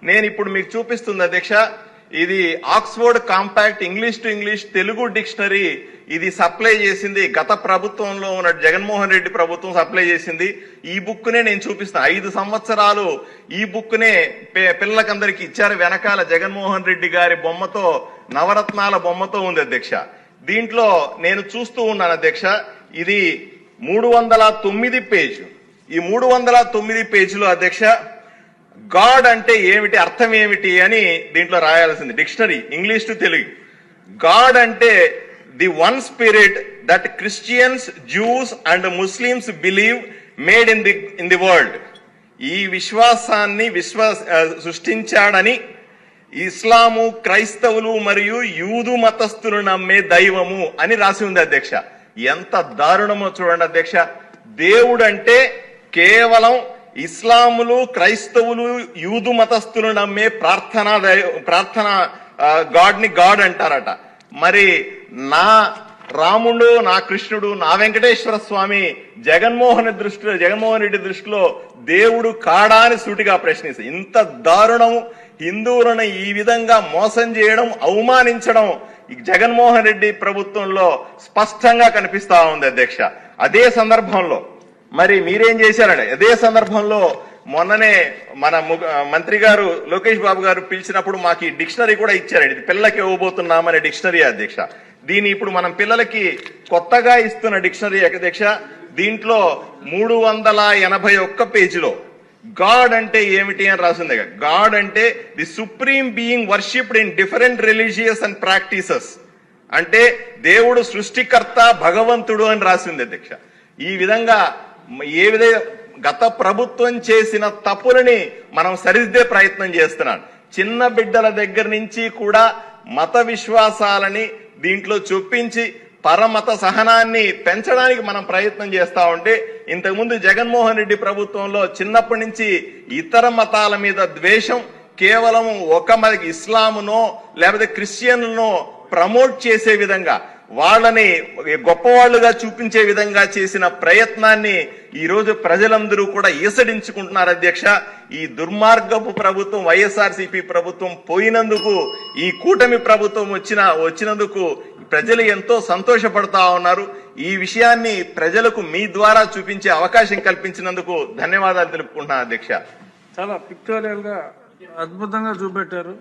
నేను ఇప్పుడు మీకు చూపిస్తుంది అధ్యక్ష, ఇది Oxford compact English to English Telugu dictionary. ఇది సప్లై చేసింది గత ప్రభుత్వంలో ఉన్న జగన్మోహన్ రెడ్డి ప్రభుత్వం సప్లై చేసింది. ఈ బుక్ నే నేను చూపిస్తాను. 5 సంవత్సరాలు ఈ బుక్ నే పిల్లలకందరికి ఇచ్చారు. వెనకాల జగన్మోహన్ రెడ్డి గారి బొమ్మతో, నవరత్నాల బొమ్మతో ఉంది అధ్యక్ష. దీంట్లో నేను చూస్తూ ఉన్నాను అధ్యక్ష, ఇది 309 పేజ్. ఈ 309 పేజీలో అధ్యక్ష, గాడ్ అంటే ఏమిటి, అర్థం ఏమిటి అని దీంట్లో రాయాల్సింది. Dictionary English to Telugu. God అంటే the one spirit that Christians, Jews and Muslims believe made in the world. ఈ విశ్వాసాన్ని సృష్టించాడని ఇస్లాము, క్రైస్తవులు మరియు యూదు మతస్థులు నమ్మే దైవము అని రాసి ఉంది అధ్యక్ష. ఎంత దారుణమో చూడండి అధ్యక్ష. దేవుడు అంటే కేవలం ఇస్లాములు, క్రైస్తవులు, యూదు మతస్థులు నమ్మే ప్రార్థన గాడ్ ని గాడ్ అంటారట. మరి నా రాముడు, నా కృష్ణుడు, నా వెంకటేశ్వర స్వామి జగన్మోహన్ రెడ్డి దృష్టిలో దేవుడు కాడా అని సూటిగా ప్రశ్నిస్తారు. ఇంత దారుణం, హిందువులను ఈ విధంగా మోసం చేయడం, అవమానించడం జగన్మోహన్ రెడ్డి ప్రభుత్వంలో స్పష్టంగా కనిపిస్తా ఉంది అధ్యక్ష. అదే సందర్భంలో మరి మీరేం చేశారండి? అదే సందర్భంలో మొన్ననే మన మంత్రి గారు లోకేష్ బాబు గారు పిలిచినప్పుడు మాకు ఈ డిక్షనరీ కూడా ఇచ్చారండి. ఇది పిల్లలకి ఇవ్వబోతున్నామనే డిక్షనరీ అధ్యక్ష. దీని ఇప్పుడు మనం పిల్లలకి కొత్తగా ఇస్తున్న డిక్షనరీ అధ్యక్ష. దీంట్లో 381 పేజీలో గాడ్ అంటే ఏమిటి అని రాసింది. గాడ్ అంటే the supreme being worshipped in different religious and practices. అంటే దేవుడు సృష్టికర్త, భగవంతుడు అని రాసింది అధ్యక్ష. ఈ విధంగా ఏ విధంగా గత ప్రభుత్వం చేసిన తప్పులని మనం సరిదిద్దే ప్రయత్నం చేస్తున్నాం. చిన్న బిడ్డల దగ్గర నుంచి కూడా మత విశ్వాసాలని దీంట్లో చొప్పించి పరమత సహనాన్ని పెంచడానికి మనం ప్రయత్నం చేస్తా ఉంటే, ఇంతకుముందు జగన్మోహన్ రెడ్డి ప్రభుత్వంలో చిన్నప్పటి నుంచి ఇతర మతాల మీద ద్వేషం, కేవలం ఒక ఇస్లామునో లేకపోతే క్రిస్టియన్లనో ప్రమోట్ చేసే విధంగా, వాళ్ళని గొప్పవాళ్లుగా చూపించే విధంగా చేసిన ప్రయత్నాన్ని ఈ రోజు ప్రజలందరూ కూడా ఈసడించుకుంటున్నారు అధ్యక్ష. ఈ దుర్మార్గపు ప్రభుత్వం, వైఎస్ఆర్సీపీ ప్రభుత్వం పోయినందుకు, ఈ కూటమి ప్రభుత్వం వచ్చినందుకు ప్రజలు ఎంతో సంతోషపడతా ఉన్నారు. ఈ విషయాన్ని ప్రజలకు మీ ద్వారా చూపించే అవకాశం కల్పించినందుకు ధన్యవాదాలు తెలుపుకుంటున్నాను అధ్యక్ష. చాలా పిక్టోరియల్ గా అద్భుతంగా చూపెట్టారు.